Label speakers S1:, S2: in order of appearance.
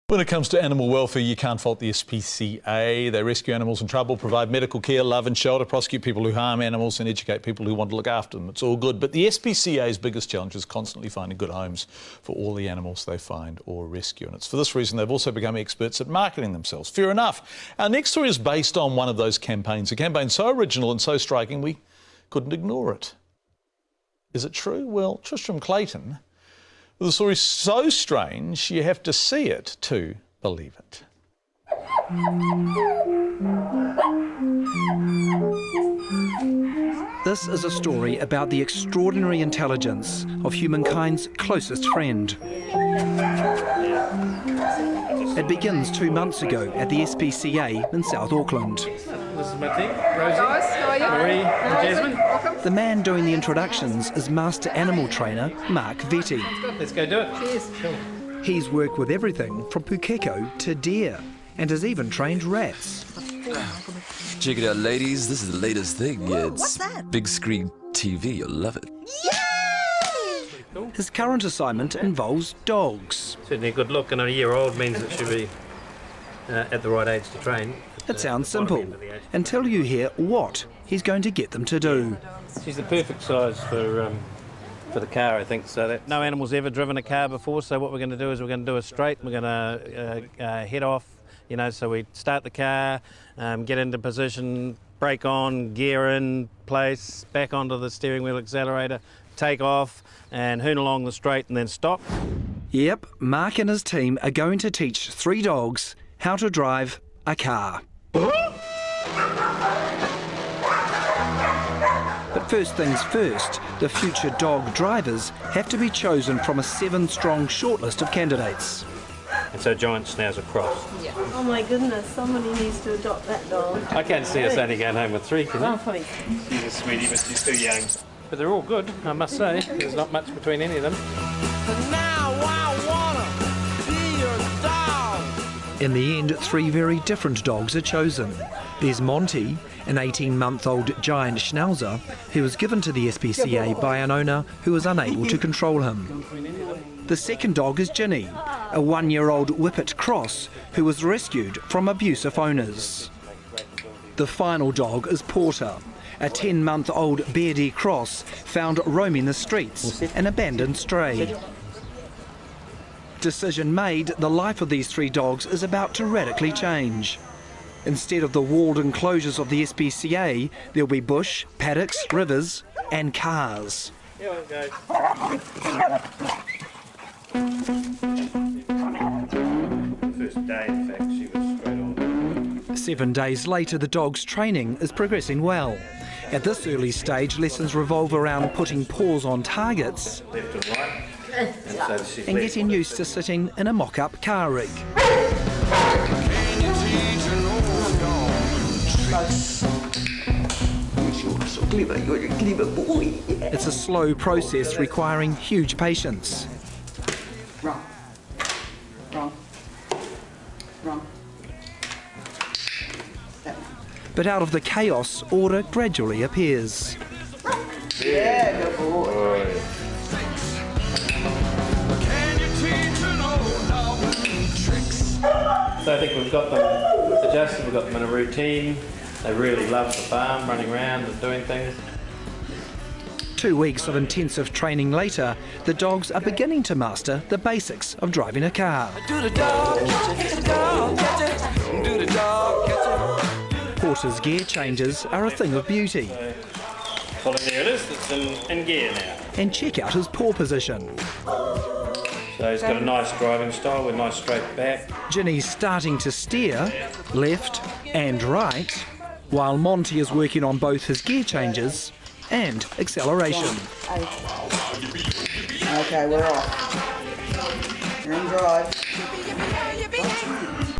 S1: When it comes to animal welfare, you can't fault the SPCA. They rescue animals in trouble, provide medical care, love and shelter, prosecute people who harm animals and educate people who want to look after them. It's all good. But the SPCA's biggest challenge is constantly finding good homes for all the animals they find or rescue. And it's for this reason they've also become experts at marketing themselves. Fair enough. Our next story is based on one of those campaigns, a campaign so original and so striking we couldn't ignore it. Is it true? Well, Tristram Clayton, with a story so strange, you have to see it to believe it.
S2: This is a story about the extraordinary intelligence of humankind's closest friend. It begins 2 months ago at the SPCA in South Auckland.
S3: This is my team, Rosie, Marie and Jasmine.
S2: The man doing the introductions is master animal trainer Mark Vetti.
S3: Let's go do it. Cheers. Cool.
S2: He's worked with everything from pukeko to deer and has even trained rats.
S4: Check it out, ladies. This is the latest thing. Yeah, it's
S5: what's that?
S4: big screen TV. You'll love it.
S2: His current assignment involves dogs.
S3: Certainly a good look, and a year old means it should be at the right age to train.
S2: It sounds simple until you hear what he's going to get them to do.
S3: She's the perfect size for the car, I think. So that no animal's ever driven a car before. So what we're going to do is we're going to do a straight. We're going to head off. You know, so we start the car, get into position, brake on, gear in place, back onto the steering wheel accelerator, take off, and hoon along the straight, and then stop.
S2: Yep, Mark and his team are going to teach 3 dogs how to drive a car. But first things first, the future dog drivers have to be chosen from a 7-strong shortlist of candidates.
S3: And so Giant Schnauz across.
S6: Yeah. Oh my goodness, somebody needs to adopt that dog.
S3: I can't see us only going home with 3, can you?
S6: Oh, please.
S3: She's a sweetie, but she's too young. But they're all good, I must say. There's not much between any of them.
S2: In the end, 3 very different dogs are chosen. There's Monty, an 18-month-old giant Schnauzer, who was given to the SPCA by an owner who was unable to control him. The second dog is Ginny, a 1-year-old Whippet Cross who was rescued from abusive owners. The final dog is Porter, a 10-month-old Beardy Cross found roaming the streets, an abandoned stray. Decision made, the life of these 3 dogs is about to radically change. Instead of the walled enclosures of the SPCA, there'll be bush, paddocks, rivers and cars.
S3: Here we go. First day, in fact, she was straight on.
S2: 7 days later, the dog's training is progressing well. At this early stage, lessons revolve around putting paws on targets
S3: Left and right.
S2: and getting used to sitting in a mock-up car rig. It's a slow process requiring huge patience.
S5: Wrong. Wrong. Wrong.
S2: But out of the chaos, order gradually appears.
S5: Yeah, good boy.
S3: So I think we've got them adjusted, we've got them in a routine. They really love the farm, running around and doing things.
S2: 2 weeks of intensive training later, the dogs are beginning to master the basics of driving a car. Porter's gear changes are a thing of beauty.
S3: Well, there it is, it's in gear now.
S2: And check out his paw position.
S3: So he's got a nice driving style with a nice straight back.
S2: Ginny's starting to steer left and right, while Monty is working on both his gear changes and acceleration.
S5: Okay, we're off. You're in drive.